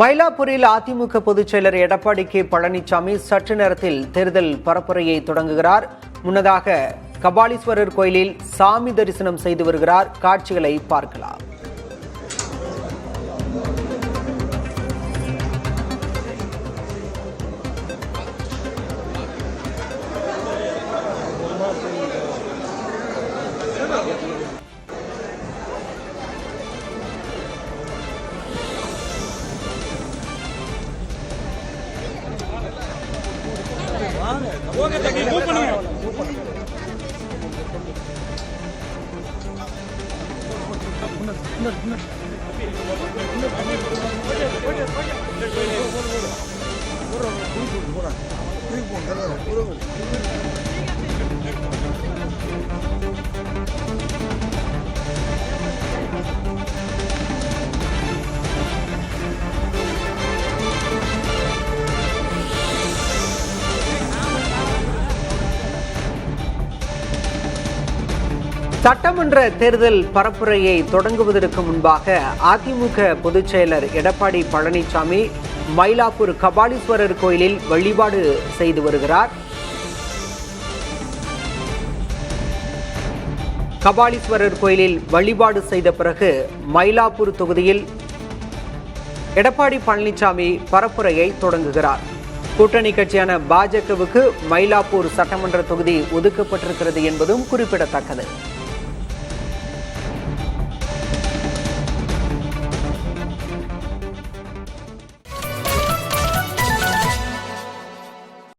மயிலாப்பூரில் அதிமுக பொதுச் செயலர் எடப்பாடி கே பழனிசாமி சற்று நேரத்தில் தேர்தல் பரப்புரையை தொடங்குகிறார். முன்னதாக கபாலீஸ்வரர் கோயிலில் சாமி தரிசனம் செய்து வருகிறார். காட்சிகளை பார்க்கலாம். சட்டமன்ற தேர்தல் பரப்புரையை தொடங்குவதற்கு முன்பாக அதிமுக பொதுச் செயலர் எடப்பாடி பழனிசாமி மயிலாப்பூர் கபாலீஸ்வரர் கோயிலில் வழிபாடு செய்து வருகிறார். கபாலீஸ்வரர் கோயிலில் வழிபாடு செய்த பிறகு மயிலாப்பூர் தொகுதியில் எடப்பாடி பழனிசாமி பரப்புரையை தொடங்குகிறார். கூட்டணி கட்சியான பாஜகவுக்கு மயிலாப்பூர் சட்டமன்ற தொகுதி ஒதுக்கப்பட்டிருக்கிறது என்பதும் குறிப்பிடத்தக்கது.